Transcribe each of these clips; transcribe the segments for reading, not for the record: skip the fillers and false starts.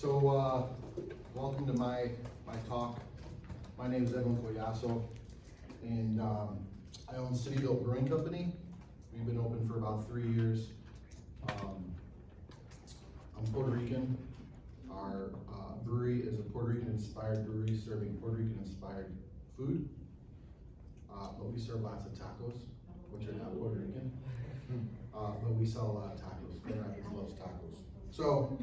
Welcome to my talk. My name is Edwin Collazo, and I own City Built Brewing Company. We've been open for about 3 years. I'm Puerto Rican. Our brewery is a Puerto Rican-inspired brewery serving Puerto Rican-inspired food. But we serve lots of tacos, which are not Puerto Rican. But we sell a lot of tacos. Grand Rapids loves tacos. So,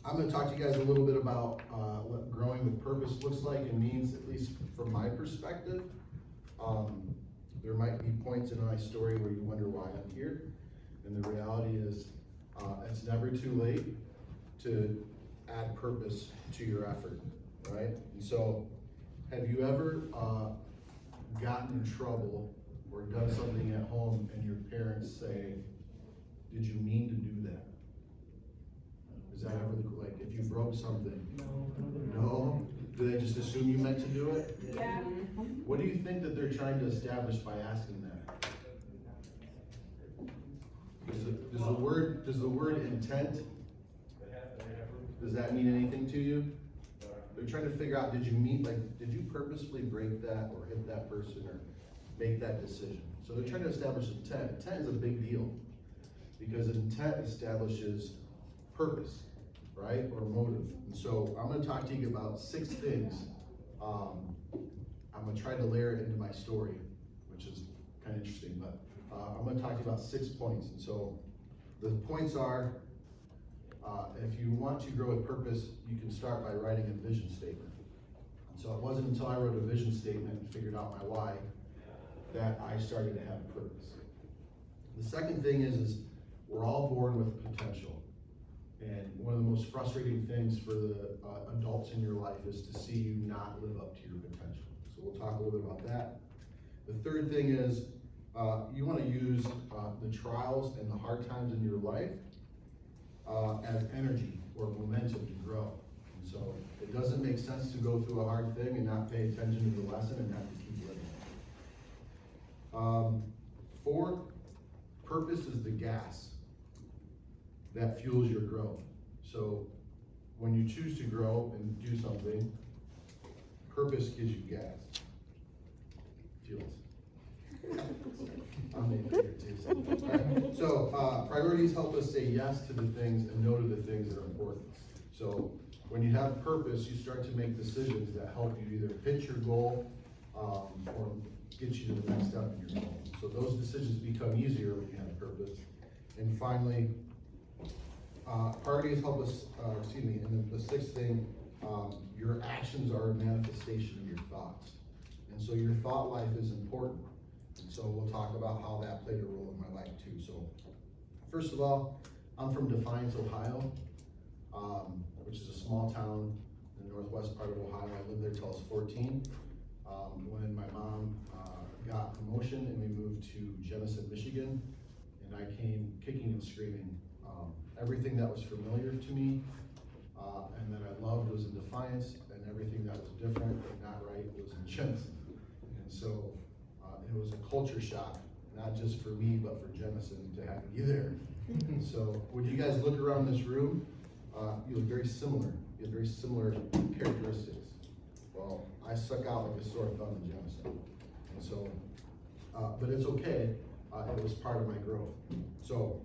I'm going to talk to you guys a little bit about what growing with purpose looks like and means, at least from my perspective. There might be points in my story where you wonder why I'm here, and the reality is it's never too late to add purpose to your effort, right? And so, have you ever gotten in trouble or done something at home and your parents say, "Did you mean to do that?" Is that ever like, if you broke something? No? Do they just assume you meant to do it? Yeah. What do you think that they're trying to establish by asking that? Does the word intent, does that mean anything to you? They're trying to figure out, did you purposefully break that or hit that person or make that decision? So they're trying to establish intent. Intent is a big deal because intent establishes purpose, right, or motive. And so I'm going to talk to you about 6 things. I'm going to try to layer it into my story, which is kind of interesting, but I'm going to talk to you about 6 points. And so the points are, if you want to grow with purpose, you can start by writing a vision statement. And so it wasn't until I wrote a vision statement and figured out my why that I started to have purpose. The second thing is we're all born with potential. And one of the most frustrating things for the adults in your life is to see you not live up to your potential. So we'll talk a little bit about that. The third thing is you want to use the trials and the hard times in your life as energy or momentum to grow. And so it doesn't make sense to go through a hard thing and not pay attention to the lesson and have to keep living. 4, purpose is the gas that fuels your growth. So when you choose to grow and do something, purpose gives you gas. Fuels. I'm making it too. Right. So priorities help us say yes to the things and no to the things that are important. So when you have purpose, you start to make decisions that help you either hit your goal or get you to the next step in your goal. So those decisions become easier when you have purpose. And finally, priorities help us, and then the 6th thing, your actions are a manifestation of your thoughts. And so your thought life is important. And so we'll talk about how that played a role in my life too. So first of all, I'm from Defiance, Ohio, which is a small town in the northwest part of Ohio. I lived there till I was 14. When my mom got promotion and we moved to Jenison, Michigan, and I came kicking and screaming. Everything that was familiar to me and that I loved was in Defiance, and everything that was different and not right was in Jenison. And so it was a culture shock, not just for me, but for Jenison to have me there. So when you guys look around this room, you look very similar. You have very similar characteristics. Well, I stuck out like a sore thumb in Jenison. And so, but it's okay. It was part of my growth. So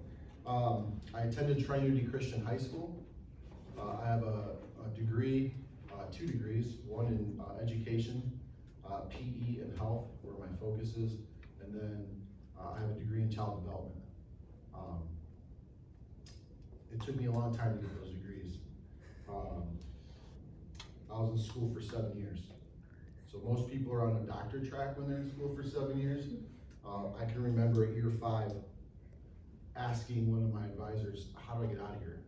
I attended Tri-Unity Christian High School. I have a degree, 2 degrees, one in education, PE and health, where my focus is, and then I have a degree in child development. It took me a long time to get those degrees. I was in school for 7 years. So most people are on a doctor track when they're in school for 7 years. I can remember at year 5 asking one of my advisors, how do I get out of here?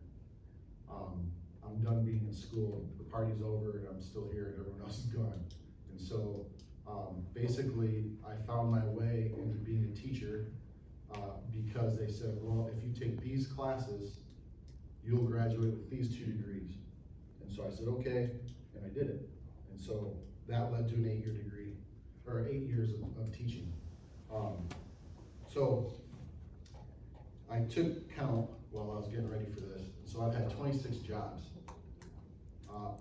I'm done being in school, the party's over and I'm still here and everyone else is gone. And so basically I found my way into being a teacher because they said, well, if you take these classes, you'll graduate with these 2 degrees. And so I said, okay, and I did it. And so that led to an 8-year degree, or 8 years of teaching. So I took count while I was getting ready for this. So I've had 26 jobs.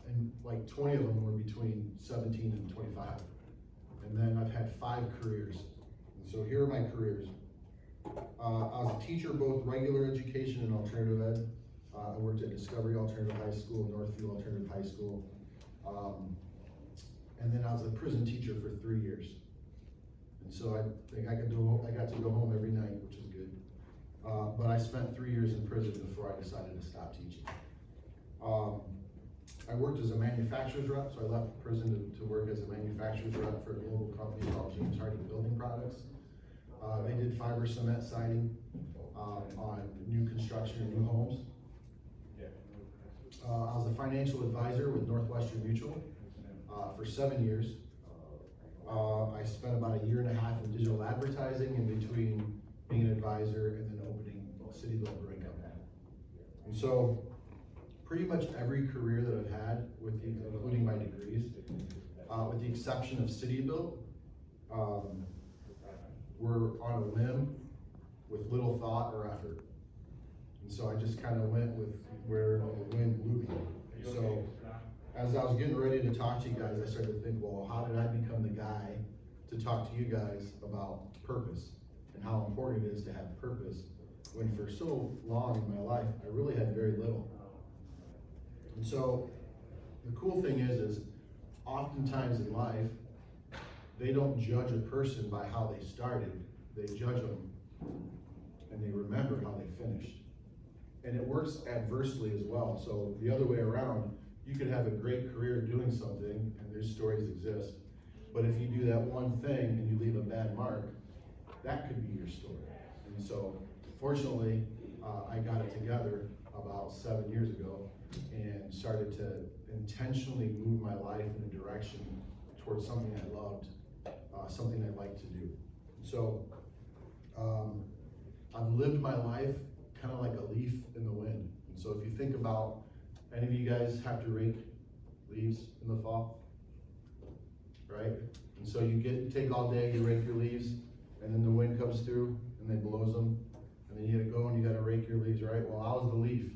And like 20 of them were between 17 and 25. And then I've had 5 careers. And so here are my careers. I was a teacher, both regular education and alternative ed. I worked at Discovery Alternative High School, Northfield Alternative High School. And then I was a prison teacher for 3 years. And so I think I got to go home every night, which was good. But I spent 3 years in prison before I decided to stop teaching. I worked as a manufacturer's rep, so I left prison to work as a manufacturer's rep for a global company called James Hardie Building Products. They did fiber cement siding on new construction and new homes. I was a financial advisor with Northwestern Mutual for 7 years. I spent about 1.5 years in digital advertising in between being an advisor and then opening City Built Brewing Company. And so pretty much every career that I've had, including my degrees, with the exception of City Built, were on a limb with little thought or effort. And so I just kind of went with where the wind blew me. So as I was getting ready to talk to you guys, I started to think, well, how did I become the guy to talk to you guys about purpose and how important it is to have purpose when for so long in my life, I really had very little. And so the cool thing is oftentimes in life, they don't judge a person by how they started, they judge them and they remember how they finished. And it works adversely as well. So the other way around, you could have a great career doing something, and there's stories exist, but if you do that one thing and you leave a bad mark, that could be your story. And so fortunately, I got it together about 7 years ago and started to intentionally move my life in a direction towards something I loved, something I like to do. So I've lived my life kind of like a leaf in the wind. And so if you think about, any of you guys have to rake leaves in the fall, right? And so you take all day, you rake your leaves, and then the wind comes through and then blows them, and then you gotta go and you gotta rake your leaves, right? Well, I was the leaf.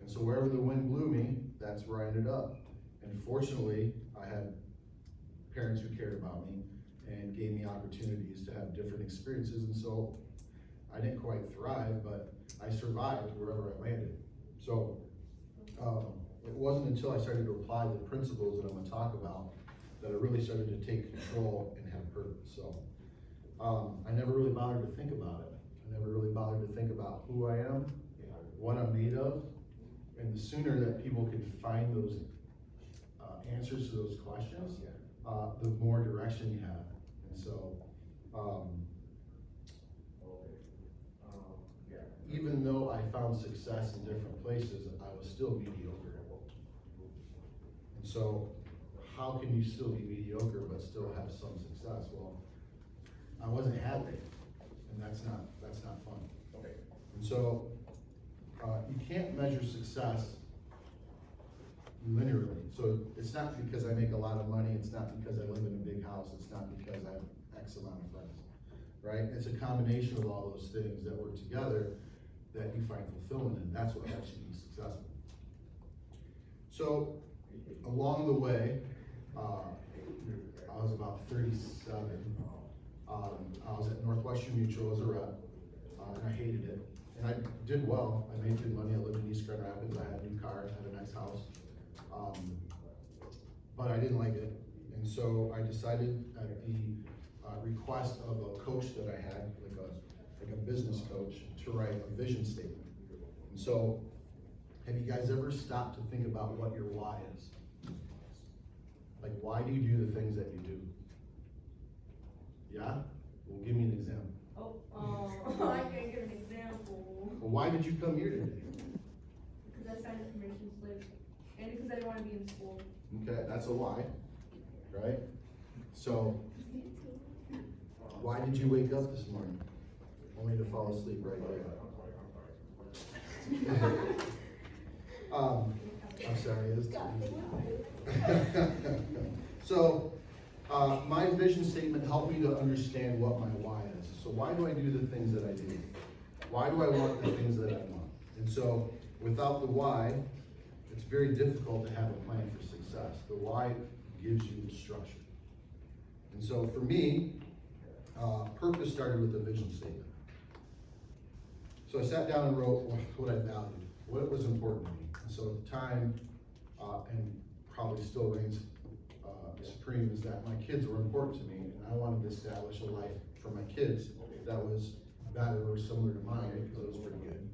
And so wherever the wind blew me, that's where I ended up. And fortunately, I had parents who cared about me and gave me opportunities to have different experiences. And so I didn't quite thrive, but I survived wherever I landed. So it wasn't until I started to apply the principles that I'm gonna talk about that I really started to take control and have purpose. So I never really bothered to think about it. I never really bothered to think about who I am, what I'm made of, and the sooner that people can find those answers to those questions, the more direction you have. And so even though I found success in different places, I was still mediocre. And so how can you still be mediocre but still have some success? Well, I wasn't happy, and that's not fun. Okay. And so you can't measure success linearly. So it's not because I make a lot of money, it's not because I live in a big house, it's not because I have X amount of friends, right? It's a combination of all those things that work together that you find fulfillment in. That's what helps you be successful. So along the way, I was about 37. I was at Northwestern Mutual as a rep, and I hated it. And I did well. I made good money. I lived in East Grand Rapids. I had a new car, had a nice house. But I didn't like it. And so I decided at the request of a coach that I had, like a business coach, to write a vision statement. And so, have you guys ever stopped to think about what your why is? Like, why do you do the things that you do? Yeah? Well, give me an example. I can't give an example. Well, why did you come here today? Because I signed a permission slip, and because I didn't want to be in school. Okay, that's a why, right? So, why did you wake up this morning? Only to fall asleep right away. I'm sorry, it's too easy. So, my vision statement helped me to understand what my why is. So why do I do the things that I do? Why do I want the things that I want? And so, without the why, it's very difficult to have a plan for success. The why gives you the structure. And so for me, purpose started with a vision statement. So I sat down and wrote what I valued, what was important to me. And so at the time, and probably still reigns supreme, is that my kids were important to me, and I wanted to establish a life for my kids that was better or similar to mine, because it was pretty good.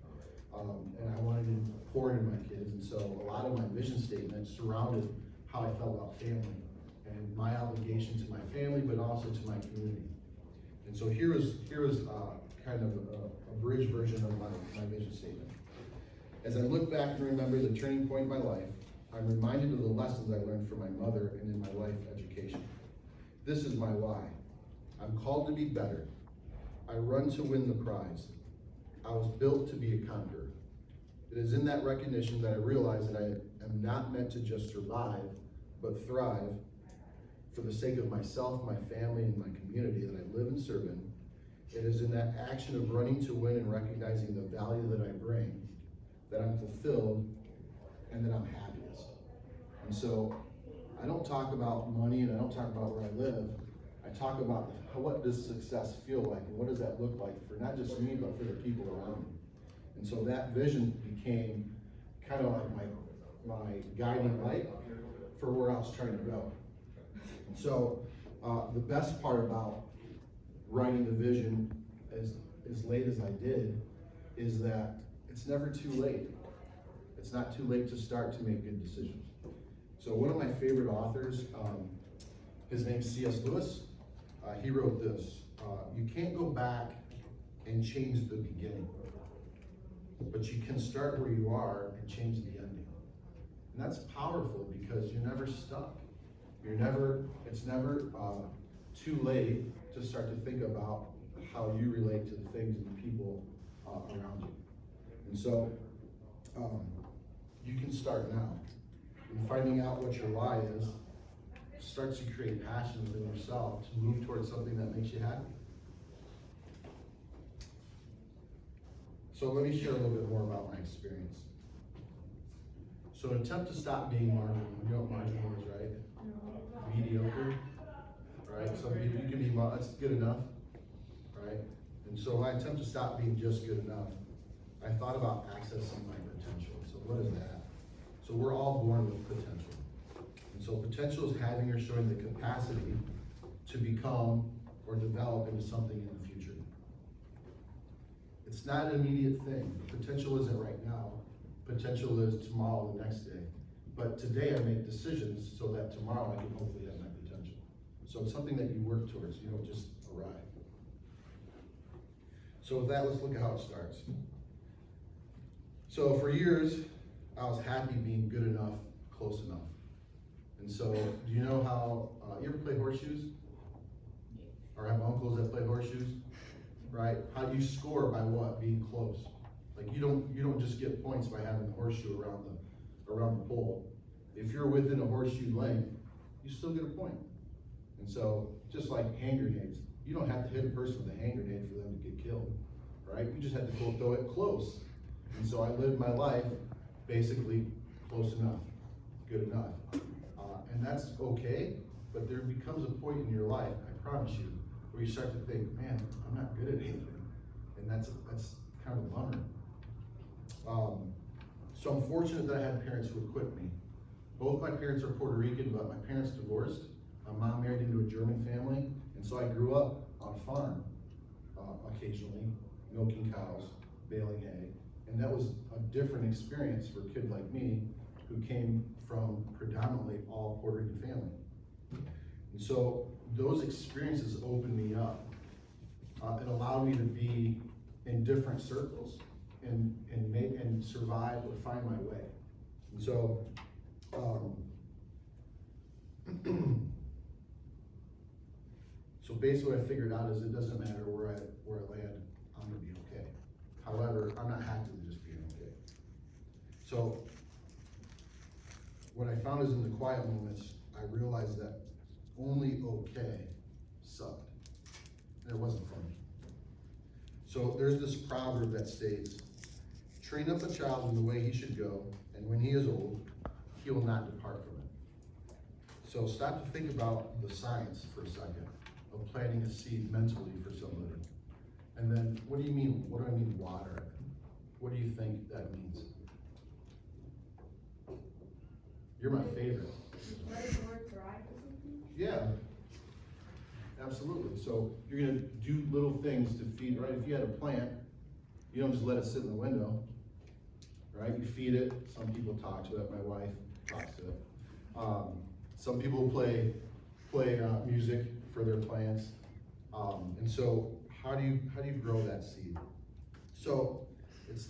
And I wanted to pour into my kids, and so a lot of my vision statements surrounded how I felt about family and my obligation to my family, but also to my community. And so here is kind of a bridge version of my vision statement. As I look back and remember the turning point in my life, I'm reminded of the lessons I learned from my mother and in my life education. This is my why. I'm called to be better. I run to win the prize. I was built to be a conqueror. It is in that recognition that I realize that I am not meant to just survive, but thrive for the sake of myself, my family, and my community that I live and serve in. It is in that action of running to win and recognizing the value that I bring that I'm fulfilled and that I'm happiest. And so I don't talk about money and I don't talk about where I live. I talk about what does success feel like and what does that look like for not just me, but for the people around me. And so that vision became kind of like my guiding light for where I was trying to go. And so the best part about writing the vision as late as I did is that it's never too late. It's not too late to start to make good decisions. So one of my favorite authors, his name's C.S. Lewis. He wrote this, you can't go back and change the beginning, but you can start where you are and change the ending. And that's powerful because you're never stuck. It's never too late to start to think about how you relate to the things and the people around you. And so you can start now. And finding out what your why is starts to create passion within yourself to move towards something that makes you happy. So let me share a little bit more about my experience. So an attempt to stop being marginal. You know what marginal is, right? Mediocre, right? Some people, you can be, that's good enough, right? And so my attempt to stop being just good enough, I thought about accessing my potential. So what is that? So we're all born with potential. And so potential is having or showing the capacity to become or develop into something in the future. It's not an immediate thing. Potential isn't right now. Potential is tomorrow, the next day. But today I make decisions so that tomorrow I can hopefully have my potential. So it's something that you work towards. You don't just arrive. So with that, let's look at how it starts. So for years, I was happy being good enough, close enough. And so, do you know how, you ever play horseshoes? Or have uncles that play horseshoes? Right? How do you score by what? Being close. Like you don't just get points by having the horseshoe around the pole. If you're within a horseshoe length, you still get a point. And so, just like hand grenades, you don't have to hit a person with a hand grenade for them to get killed, right? You just have to go throw it close. And so I lived my life basically close enough, good enough. And that's okay, but there becomes a point in your life, I promise you, where you start to think, man, I'm not good at anything. And that's kind of a bummer. So I'm fortunate that I had parents who equipped me. Both my parents are Puerto Rican, but my parents divorced. My mom married into a German family, and so I grew up on a farm occasionally, milking cows, baling hay. And that was a different experience for a kid like me who came from predominantly all Puerto Rican family. And so those experiences opened me up. It allowed me to be in different circles and survive or find my way. And so, so basically what I figured out is it doesn't matter where I land, I'm gonna be okay. However, I'm not happy with just being okay. So what I found is in the quiet moments, I realized that only okay sucked. And it wasn't for me. So there's this proverb that states, train up a child in the way he should go, and when he is old, he will not depart from it. So stop to think about the science for a second of planting a seed mentally for somebody. And then, what do I mean water it? What do you think that means? You're my favorite. Let it work dry or something? Yeah, absolutely. So you're gonna do little things to feed, right? If you had a plant, you don't just let it sit in the window, right? You feed it. Some people talk to it. My wife talks to it. Some people play music for their plants. And so how do you grow that seed? So it's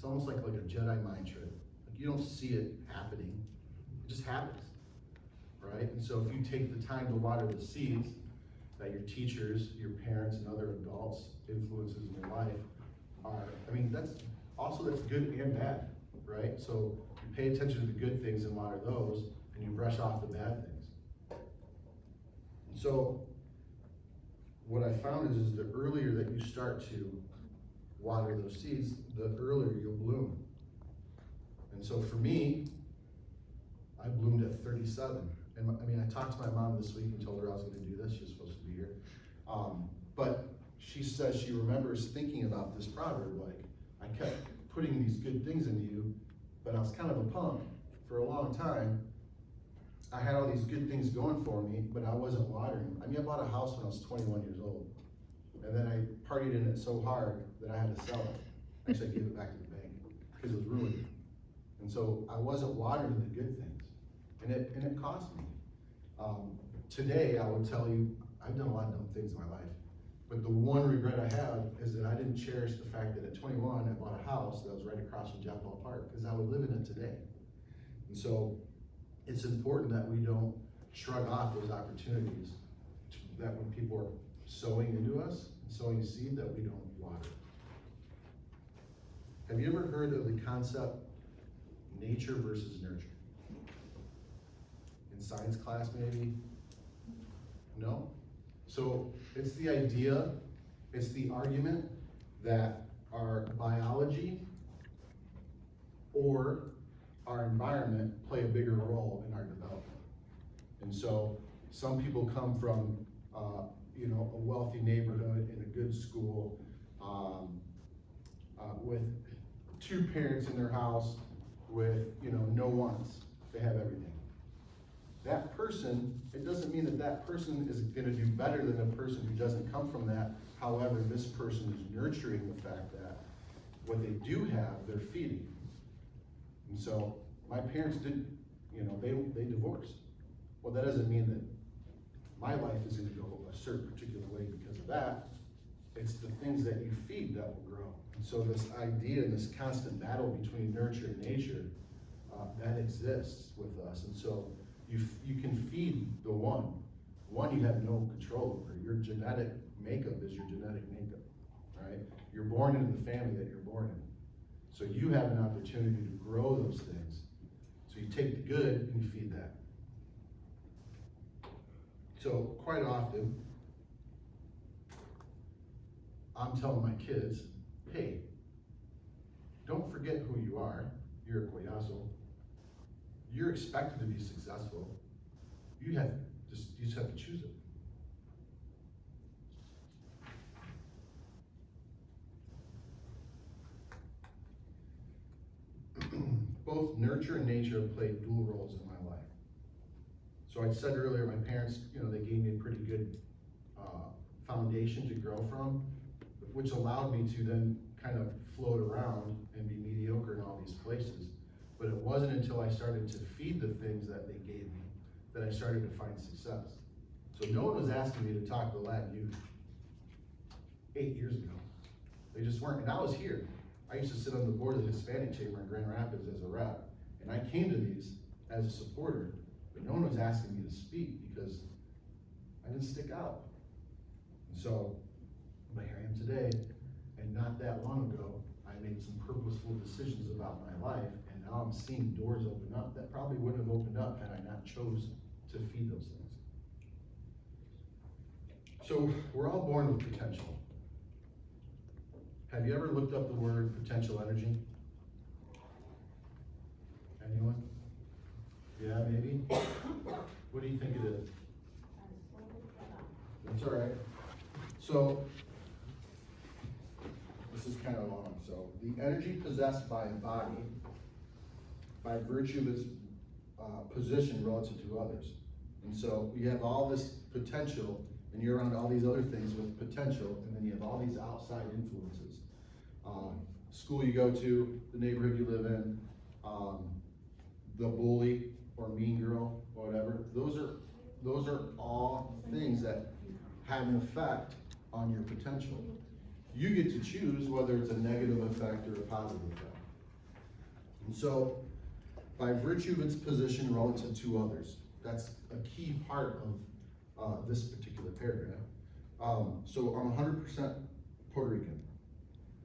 almost like a Jedi mind trick. Like you don't see it happening, it just happens, right? And so if you take the time to water the seeds that your teachers, your parents, and other adults, influences in your life are, that's good and bad, right? So you pay attention to the good things and water those, and you brush off the bad things. And so what I found is the earlier that you start to water those seeds, the earlier you'll bloom. And so for me, I bloomed at 37. And I talked to my mom this week and told her I was gonna do this. She was supposed to be here. But she says she remembers thinking about this proverb, like, I kept putting these good things into you, but I was kind of a punk for a long time. I had all these good things going for me, but I wasn't watering them. I bought a house when I was 21 years old. And then I partied in it so hard that I had to sell it. Actually, I gave it back to the bank because it was ruined. And so I wasn't watering the good things. And it cost me. Today, I would tell you, I've done a lot of dumb things in my life. But the one regret I have is that I didn't cherish the fact that at 21, I bought a house that was right across from Jack Ball Park, because I would live in it today. And so it's important that we don't shrug off those opportunities, that when people are sowing into us, sowing seed, that we don't water. Have you ever heard of the concept nature versus nurture? In science class, maybe? No? So it's the idea, it's the argument that our biology or our environment play a bigger role in our development. And so some people come from a wealthy neighborhood in a good school with 2 parents in their house with no wants. They have everything. That person, it doesn't mean that person is gonna do better than a person who doesn't come from that. However, this person is nurturing the fact that what they do have, they're feeding. And so my parents didn't, they divorced. Well, that doesn't mean that my life is gonna go a certain particular way because of that. It's the things that you feed that will grow. And so this idea, this constant battle between nurture and nature, that exists with us. And so you can feed the one you have no control over. Your genetic makeup is your genetic makeup, right? You're born into the family that you're born in. So you have an opportunity to grow those things. So you take the good and you feed that. So quite often, I'm telling my kids, hey, don't forget who you are. You're a Koyaso. You're expected to be successful. You just have to choose it. Both nurture and nature have played dual roles in my life. So I said earlier, my parents, they gave me a pretty good foundation to grow from, which allowed me to then kind of float around and be mediocre in all these places. But it wasn't until I started to feed the things that they gave me that I started to find success. So no one was asking me to talk to the Latin youth 8 years ago. They just weren't, and I was here. I used to sit on the board of the Hispanic Chamber in Grand Rapids as a rep, and I came to these as a supporter, but no one was asking me to speak because I didn't stick out. And so, but here I am today, and not that long ago, I made some purposeful decisions about my life, and now I'm seeing doors open up that probably wouldn't have opened up had I not chose to feed those things. So we're all born with potential. Have you ever looked up the word potential energy? Anyone? Yeah, maybe? What do you think it is? That's all right. So, this is kind of long. So, the energy possessed by a body, by virtue of its position relative to others. And so, you have all this potential, and you're around all these other things with potential, and then you have all these outside influences. School you go to, the neighborhood you live in, the bully or mean girl, or whatever. Those are all things that have an effect on your potential. You get to choose whether it's a negative effect or a positive effect. And so, by virtue of its position relative to others, that's a key part of this particular paragraph. So I'm 100% Puerto Rican,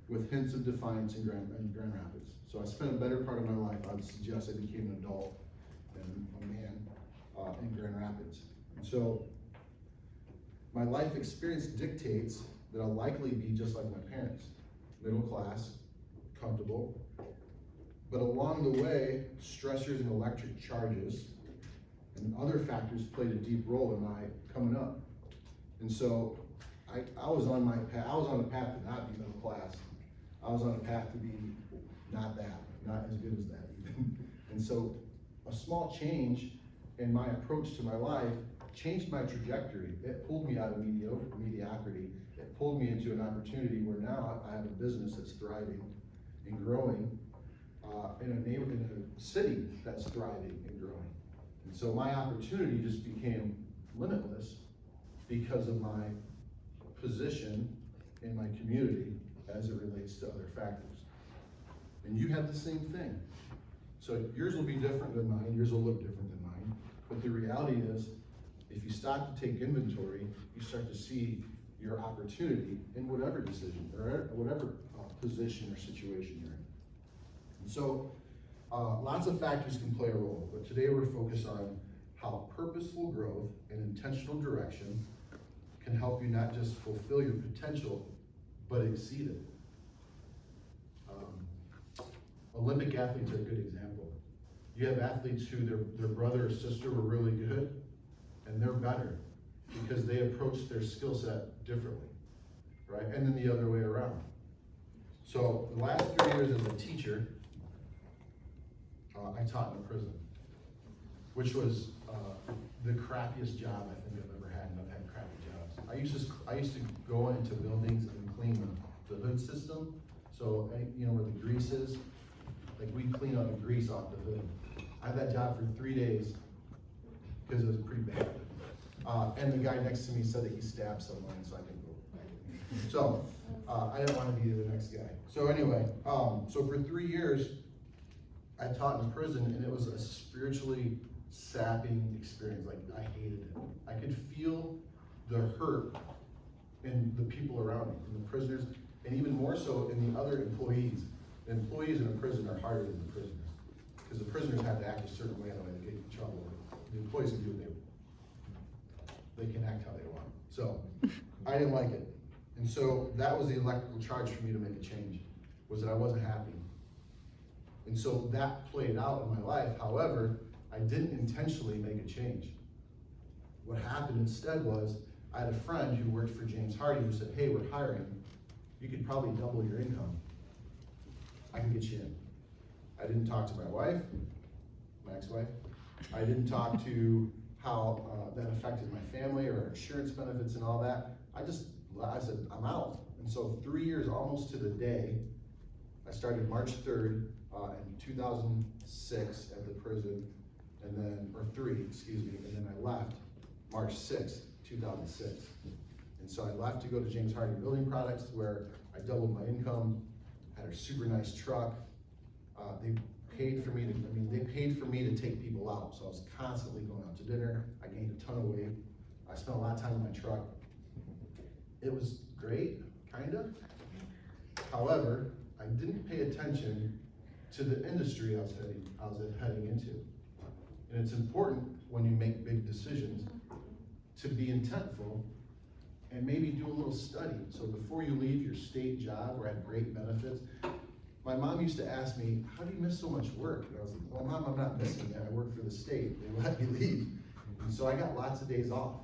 with hints of defiance in Grand Rapids. So I spent a better part of my life, I would suggest I became an adult and a man in Grand Rapids. And so my life experience dictates that I'll likely be just like my parents, middle class, comfortable. But along the way, stressors and electric charges and other factors played a deep role in my coming up. And so I was on my path, I was on the path to not be middle class. I was on a path to be not as good as that even. And so a small change in my approach to my life changed my trajectory. It pulled me out of mediocrity. It pulled me into an opportunity where now I have a business that's thriving and growing in a city that's thriving and growing. And so my opportunity just became limitless because of my position in my community as it relates to other factors. And you have the same thing. So yours will be different than mine, yours will look different than mine, but the reality is, if you stop to take inventory, you start to see your opportunity in whatever decision, or whatever position or situation you're in. And so, lots of factors can play a role, but today we're focused on how purposeful growth and intentional direction can help you not just fulfill your potential, but exceed it. Olympic athletes are a good example. You have athletes who their brother or sister were really good, and they're better because they approach their skill set differently, right? And then the other way around. So the last 3 years as a teacher, I taught in a prison, which was the crappiest job I think I've ever had, and I've had crappy jobs. I used to go into buildings and clean the hood system. So you know where the grease is, like we clean out the grease off the hood. I had that job for 3 days because it was pretty bad. And the guy next to me said that he stabbed someone, so I didn't go back. So I didn't want to be the next guy. So anyway, so for 3 years, I taught in prison, and it was a spiritually sapping experience. Like, I hated it. I could feel the hurt in the people around me, in the prisoners, and even more so in the other employees. The employees in a prison are harder than the prisoners, because the prisoners have to act a certain way, otherwise they get in trouble. The employees can do what they can act how they want. So I didn't like it. And so that was the electrical charge for me to make a change, was that I wasn't happy. And so that played out in my life. However, I didn't intentionally make a change. What happened instead was, I had a friend who worked for James Hardie who said, hey, we're hiring. You could probably double your income. I can get you in. I didn't talk to my wife, my ex-wife. I didn't talk to how that affected my family or insurance benefits and all that. I said, I'm out. And so 3 years, almost to the day, I started March 3rd in 2006 at the prison, and then, and then I left March 6th, 2006. And so I left to go to James Hardie Building Products, where I doubled my income, had a super nice truck. They paid for me to take people out. So I was constantly going out to dinner. I gained a ton of weight. I spent a lot of time in my truck. It was great, kind of. However, I didn't pay attention to the industry I was heading into. And it's important when you make big decisions to be intentful and maybe do a little study. So before you leave your state job where I had great benefits, my mom used to ask me, how do you miss so much work? And I was like, well, Mom, I'm not missing it. I work for the state. They let me leave. And so I got lots of days off,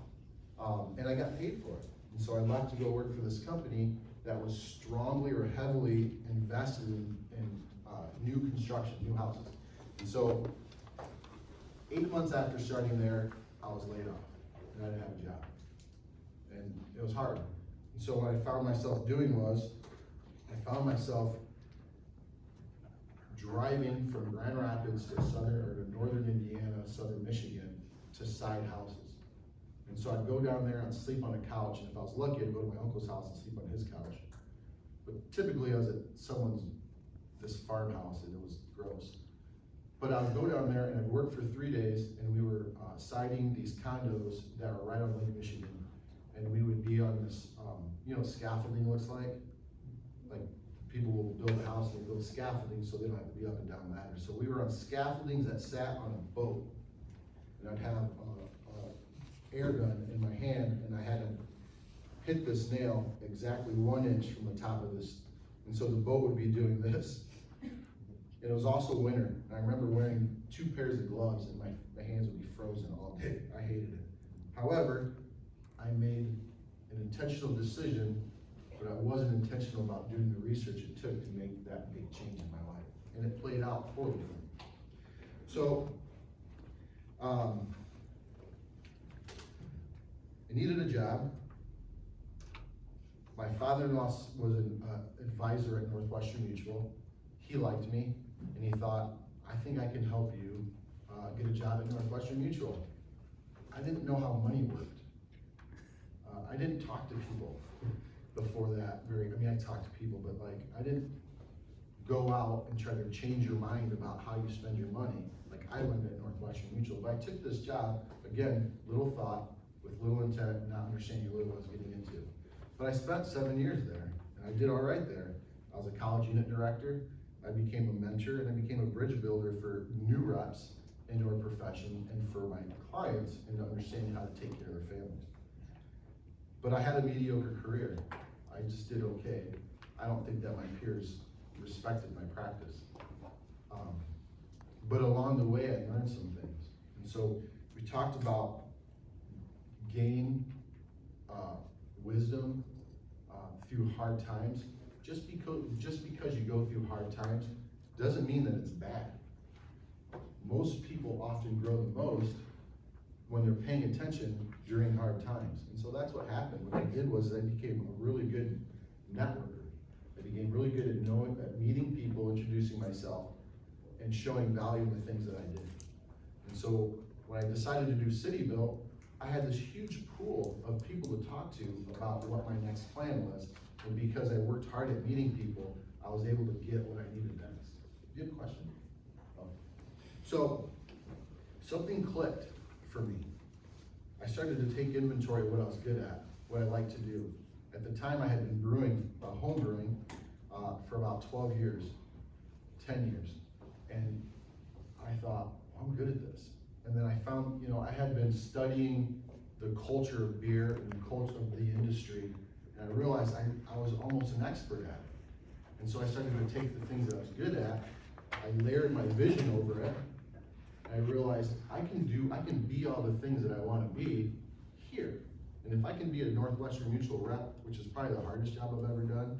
and I got paid for it. And so I left to go work for this company that was strongly or heavily invested in new construction, new houses. And so 8 months after starting there, I was laid off, and I didn't have a job. And it was hard. And so what I found myself doing was, I found myself driving from Grand Rapids to northern Indiana, southern Michigan, to side houses. And so I'd go down there and sleep on a couch, and if I was lucky, I'd go to my uncle's house and sleep on his couch. But typically I was at this farmhouse, and it was gross. But I would go down there and I'd work for 3 days, and we were siding these condos that are right on Lake Michigan. And we would be on this, you know what scaffolding looks like? Like people will build a house, they'll build scaffolding so they don't have to be up and down ladders. So we were on scaffoldings that sat on a boat. And I'd have a air gun in my hand, and I had to hit this nail exactly 1 inch from the top of this. And so the boat would be doing this. It was also winter, and I remember wearing 2 pairs of gloves, and my hands would be frozen all day. I hated it. However, I made an intentional decision, but I wasn't intentional about doing the research it took to make that big change in my life. And it played out poorly for me. So, I needed a job. My father-in-law was an advisor at Northwestern Mutual. He liked me, and he thought, I think I can help you get a job at Northwestern Mutual. I didn't know how money worked. I didn't talk to people before that I talked to people, but like, I didn't go out and try to change your mind about how you spend your money, like I learned at Northwestern Mutual. But I took this job, again, little thought, with little intent, not understanding really what I was getting into. But I spent 7 years there, and I did all right there. I was a college unit director, I became a mentor, and I became a bridge builder for new reps into our profession and for my clients into understanding how to take care of their families. But I had a mediocre career. I just did okay. I don't think that my peers respected my practice. But along the way, I learned some things. And so we talked about gain wisdom through hard times. Just because you go through hard times doesn't mean that it's bad. Most people often grow the most when they're paying attention during hard times. And so that's what happened. What I did was I became a really good networker. I became really good at meeting people, introducing myself, and showing value in the things that I did. And so when I decided to do CityBuilt, I had this huge pool of people to talk to about what my next plan was. And because I worked hard at meeting people, I was able to get what I needed next. Do you have a question? Oh. So something clicked for me. I started to take inventory of what I was good at, what I like to do. At the time, I had been home brewing for about 12 years, 10 years. And I thought, well, I'm good at this. And then I found, I had been studying the culture of beer and the culture of the industry, and I realized I was almost an expert at it. And so I started to take the things that I was good at, I layered my vision over it, and I realized I can be all the things that I want to be here. And if I can be a Northwestern Mutual rep, which is probably the hardest job I've ever done,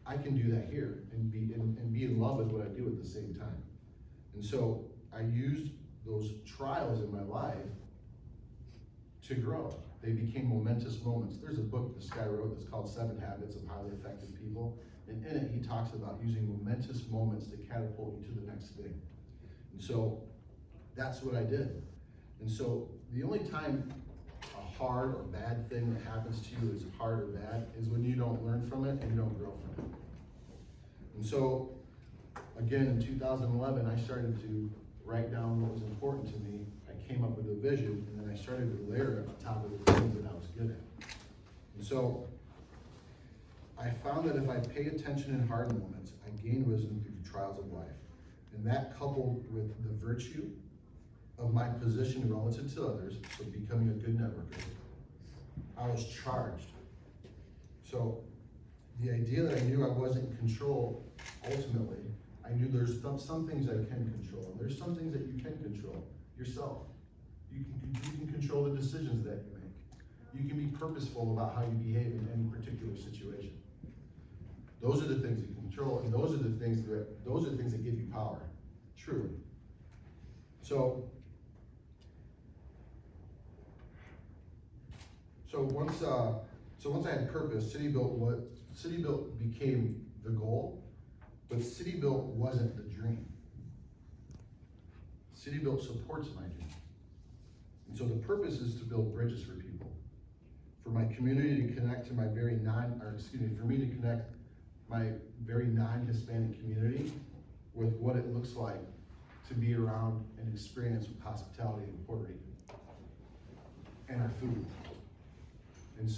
I can do that here and be in love with what I do at the same time. And so I used those trials in my life to grow. They became momentous moments. There's a book this guy wrote that's called 7 Habits of Highly Effective People. And in it, he talks about using momentous moments to catapult you to the next thing. And so that's what I did. And so the only time a hard or bad thing that happens to you is hard or bad is when you don't learn from it and you don't grow from it. And so, again, in 2011, I started to write down what was important to me. I came up with a vision, and then I started to layer it on top of the things that I was good at. And so, I found that if I pay attention in hard moments, I gain wisdom through the trials of life. And that, coupled with the virtue of my position relative to others, so becoming a good networker, I was charged. So the idea that I knew I wasn't in control, ultimately, I knew there's some things I can control, and there's some things that you can control yourself. You can control the decisions that you make. You can be purposeful about how you behave in any particular situation. Those are the things you can control, and those are the things that give you power, truly. So once I had purpose, City Built became the goal, but City Built wasn't the dream. City Built supports my dream. And so the purpose is to build bridges for people, for my community to connect to for me to connect my very non-Hispanic community with what it looks like to be around and experience with hospitality in Puerto Rico and our food. And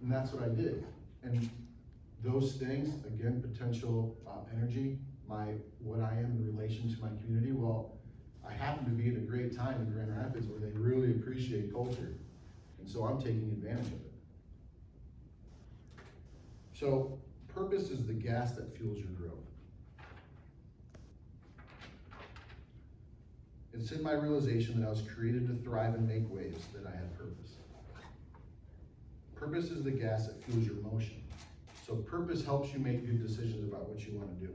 that's what I did. And those things, again, potential energy, what I am in relation to my community, well, I happen to be at a great time in Grand Rapids where they really appreciate culture. And so I'm taking advantage of it. So purpose is the gas that fuels your growth. It's in my realization that I was created to thrive and make waves that I had purpose. Purpose is the gas that fuels your motion. So purpose helps you make good decisions about what you want to do.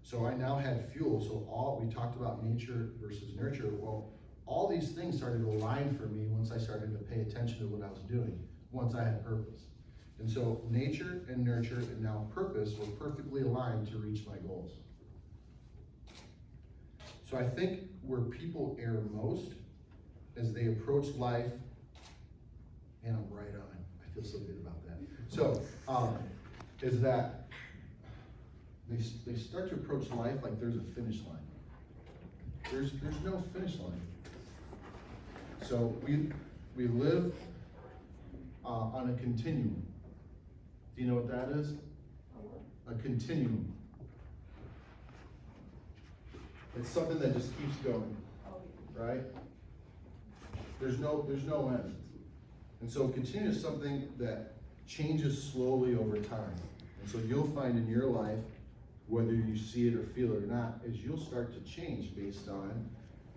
So I now had fuel, so we talked about nature versus nurture. Well, all these things started to align for me once I started to pay attention to what I was doing, once I had purpose. And so nature and nurture and now purpose were perfectly aligned to reach my goals. So I think where people err most as they approach life, and I'm right on, I feel so good about that. So, is that they start to approach life like there's a finish line. There's no finish line. So we live on a continuum. Do you know what that is? A continuum. It's something that just keeps going, right? There's no end. And so continuum is something that changes slowly over time. And so you'll find in your life, whether you see it or feel it or not, is you'll start to change based on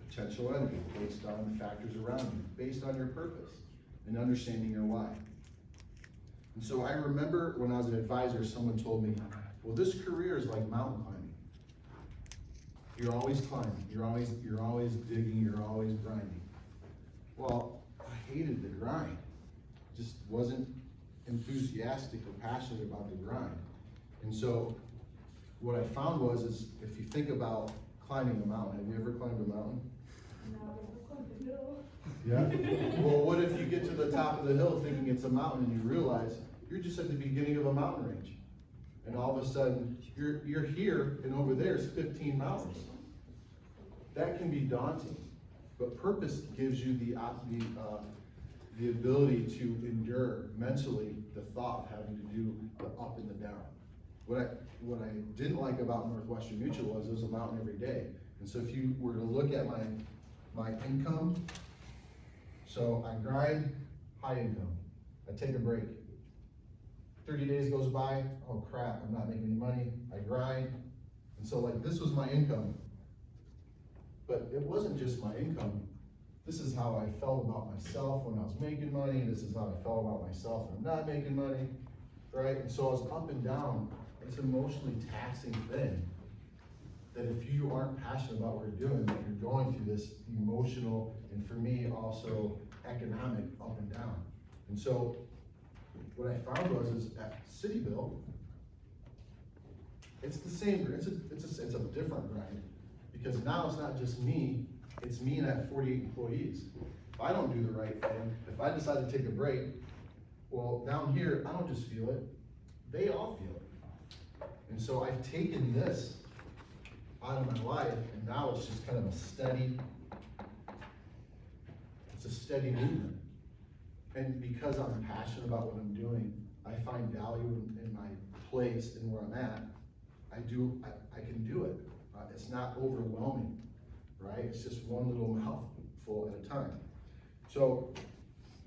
potential energy, based on the factors around you, based on your purpose, and understanding your why. And so I remember when I was an advisor, someone told me, well, this career is like mountain climbing. You're always climbing, you're always digging, you're always grinding. Well, I hated the grind. Just wasn't enthusiastic or passionate about the grind. And so what I found is if you think about climbing a mountain, have you ever climbed a mountain? No, I climbed the hill. Yeah? Well, what if you get to the top of the hill thinking it's a mountain and you realize you're just at the beginning of a mountain range. And all of a sudden, you're here and over there is 15 mountains. That can be daunting, but purpose gives you the ability to endure mentally the thought of having to do the up and the down. What I didn't like about Northwestern Mutual was it was a mountain every day. And so if you were to look at my income, so I grind, high income. I take a break. 30 days goes by, oh crap, I'm not making any money. I grind. And so like this was my income. But it wasn't just my income. This is how I felt about myself when I was making money. This is how I felt about myself when I'm not making money, right? And so I was up and down. It's an emotionally taxing thing that if you aren't passionate about what you're doing, that you're going through this emotional, and for me also economic up and down. And so what I found was at City Built, it's the same, it's a different grind, because now it's not just me, it's me and I have 48 employees. If I don't do the right thing, if I decide to take a break, well, down here, I don't just feel it, they all feel it. And so I've taken this out of my life, and now it's just kind of a steady movement. And because I'm passionate about what I'm doing, I find value in my place and where I'm at. I can do it. It's not overwhelming, right? It's just one little mouthful at a time. So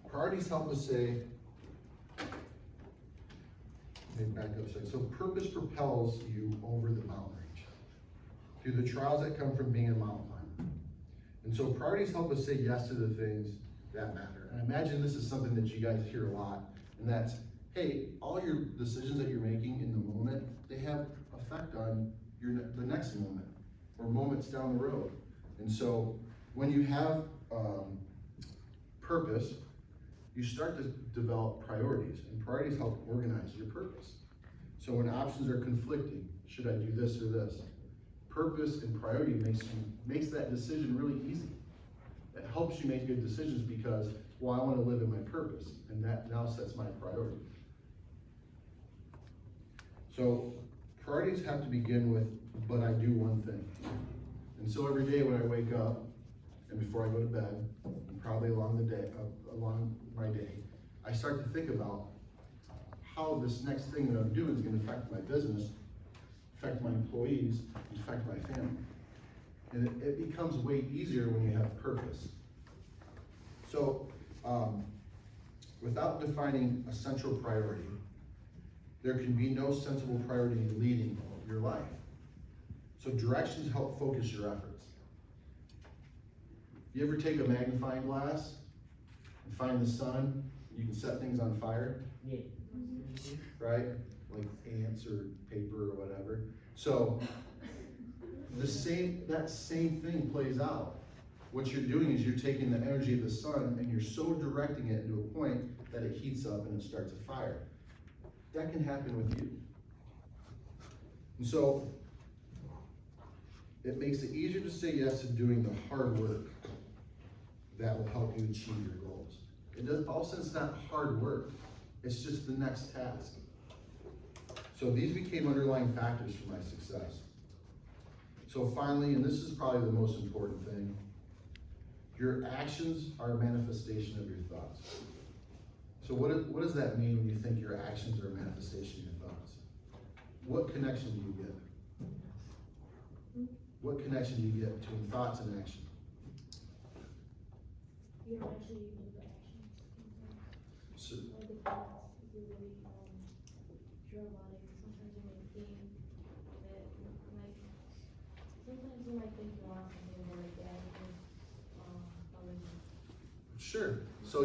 priorities help us say Let me back up a second. So purpose propels you over the mountain range through the trials that come from being a mountain climber. And so priorities help us say yes to the things that matter. And I imagine this is something that you guys hear a lot, and that's, hey, all your decisions that you're making in the moment, they have effect on the next moment or moments down the road. And so when you have purpose, you start to develop priorities, and priorities help organize your purpose. So when options are conflicting, should I do this or this? Purpose and priority makes that decision really easy. It helps you make good decisions because, well, I want to live in my purpose, and that now sets my priority. So priorities have to begin with, but I do one thing. And so every day when I wake up, and before I go to bed, and probably along my day, I start to think about how this next thing that I'm doing is going to affect my business, affect my employees, affect my family. And it becomes way easier when you have purpose. So, without defining a central priority, there can be no sensible priority in leading your life. So directions help focus your efforts. You ever take a magnifying glass and find the sun? You can set things on fire. Yeah. Right? Like ants or paper or whatever. So that same thing plays out. What you're doing is you're taking the energy of the sun and you're so directing it into a point that it heats up and it starts a fire. That can happen with you. And so it makes it easier to say yes to doing the hard work that will help you achieve your goals. All of a sudden it's not hard work, it's just the next task. So these became underlying factors for my success. So finally, and this is probably the most important thing, your actions are a manifestation of your thoughts. So what does that mean when you think your actions are a manifestation of your thoughts? What connection do you get? What connection do you get between thoughts and action? You don't actually do the actions. So, Or the thoughts, you really sure about it. Sometimes you might think that, like, sometimes you might think you want something more like that, because, sure. So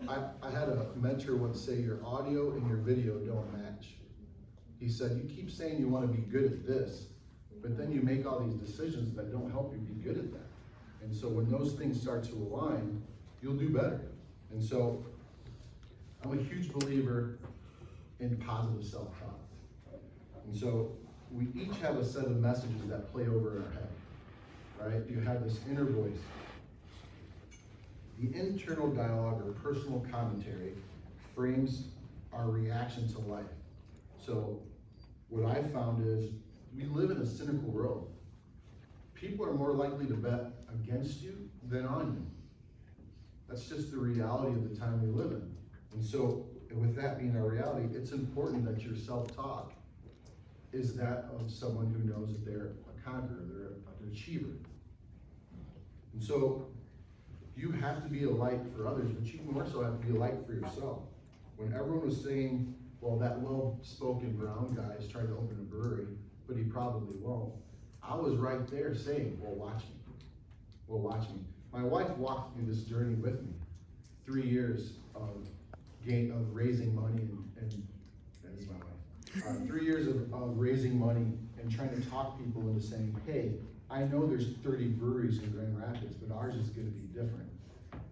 I had a mentor once say your audio and your video don't match. He said, you keep saying you want to be good at this, but then you make all these decisions that don't help you be good at that. And so when those things start to align, you'll do better. And so I'm a huge believer in positive self-talk. And so we each have a set of messages that play over in our head, right? You have this inner voice. The internal dialogue or personal commentary frames our reaction to life. So what I found is we live in a cynical world. People are more likely to bet against you than on you. That's just the reality of the time we live in. And so with that being our reality, it's important that your self-talk is that of someone who knows that they're a conqueror, they're an achiever. And so you have to be a light for others, but you more so have to be a light for yourself. When everyone was saying, well, that well-spoken brown guy is trying to open a brewery, but he probably won't, I was right there saying, well, watch me. Well, watch me. My wife walked through this journey with me. 3 years of raising money, and that is my wife. 3 years of raising money and trying to talk people into saying, hey, I know there's 30 breweries in Grand Rapids, but ours is gonna be different.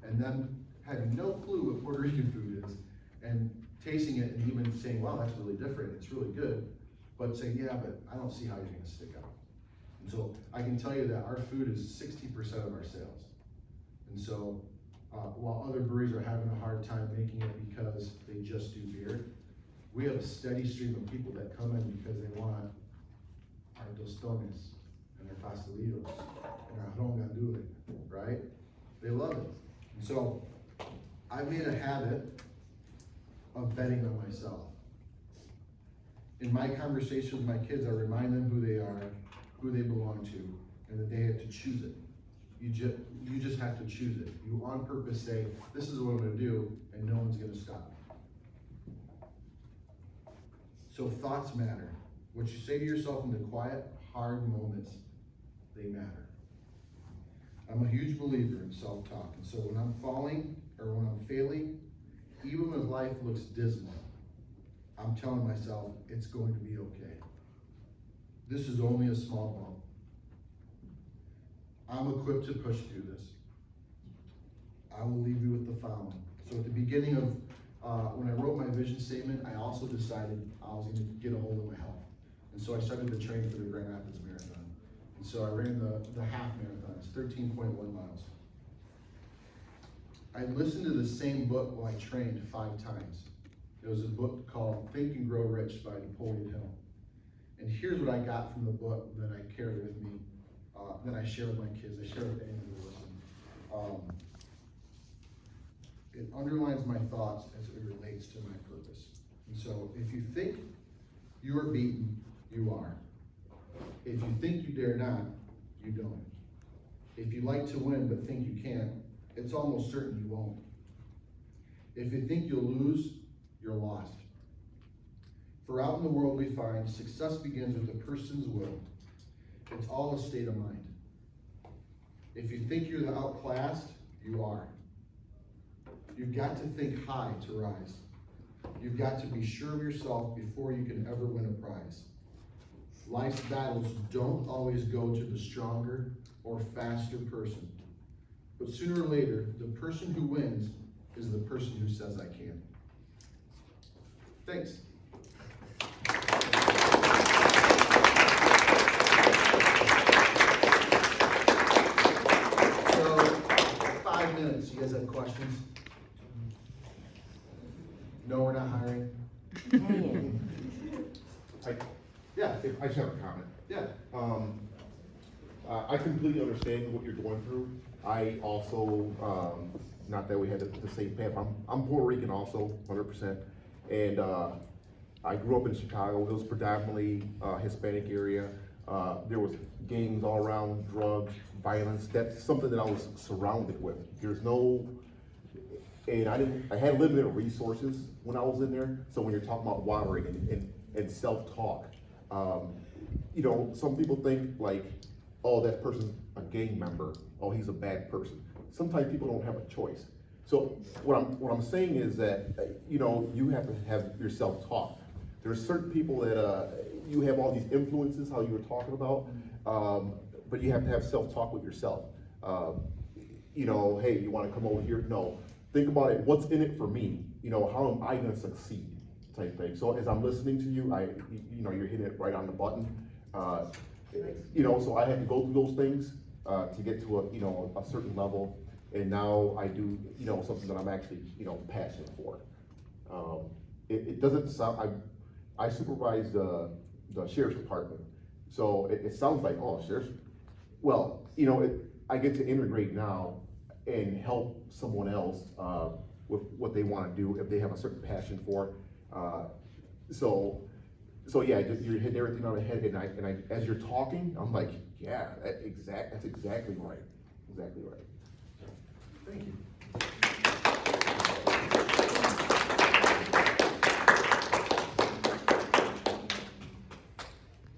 And then having no clue what Puerto Rican food is, and tasting it and even saying, wow, that's really different, it's really good, but saying, yeah, but I don't see how you're gonna stick out. And so I can tell you that our food is 60% of our sales. And so while other breweries are having a hard time making it because they just do beer, we have a steady stream of people that come in because they want our tostones and our pastelitos and our ron gandule, right? They love it. And so I made a habit of betting on myself. In my conversation with my kids, I remind them who they are, who they belong to, and that they have to choose it. You just have to choose it. You on purpose say, this is what I'm gonna do, and no one's gonna stop me. So thoughts matter. What you say to yourself in the quiet, hard moments, they matter. I'm a huge believer in self-talk, and so when I'm falling or when I'm failing, even when life looks dismal, I'm telling myself it's going to be okay. This is only a small bump. I'm equipped to push through this. I will leave you with the following. So at the beginning of, when I wrote my vision statement, I also decided I was going to get a hold of my health. And so I started to train for the Grand Rapids Marathon. And so I ran the half marathon, it's 13.1 miles. I listened to the same book while I trained 5 times. It was a book called Think and Grow Rich by Napoleon Hill. And here's what I got from the book that I carry with me, that I share with my kids, I share with anyone who listens. It underlines my thoughts as it relates to my purpose. And so if you think you are beaten, you are. If you think you dare not, you don't. If you like to win but think you can't, it's almost certain you won't. If you think you'll lose, you're lost. For out in the world we find success begins with a person's will. It's all a state of mind. If you think you're the outclassed, you are. You've got to think high to rise. You've got to be sure of yourself before you can ever win a prize. Life's battles don't always go to the stronger or faster person. But sooner or later, the person who wins is the person who says, I can. Thanks. So, 5 minutes. You guys have questions? No, we're not hiring? Yeah, I just have a comment. yeah. I completely understand what you're going through. I also, not that we had the same path, I'm Puerto Rican also, 100%. And I grew up in Chicago. It was predominantly Hispanic area. There was gangs all around, drugs, violence. That's something that I was surrounded with. There's no, and I had limited resources when I was in there. So when you're talking about watering and self-talk, you know, some people think like, oh, that person's a gang member. Oh, he's a bad person. Sometimes people don't have a choice. So what I'm saying is that, you know, you have to have your self-talk. There's certain people that, you have all these influences, how you were talking about, but you have to have self-talk with yourself. You know, hey, you wanna come over here? No. Think about it, what's in it for me? You know, how am I gonna succeed? Type thing. So as I'm listening to you, you know, you're hitting it right on the button. You know, so I had to go through those things to get to a, you know, a certain level, and now I do, you know, something that I'm actually, you know, passionate for. It doesn't sound. I supervise the sheriff's department, so it sounds like, oh, sheriff's. Well, you know, I get to integrate now and help someone else with what they want to do if they have a certain passion for it. So yeah, you're hitting everything on the head, and I, as you're talking, I'm like, yeah, that's exactly right, exactly right. Thank you.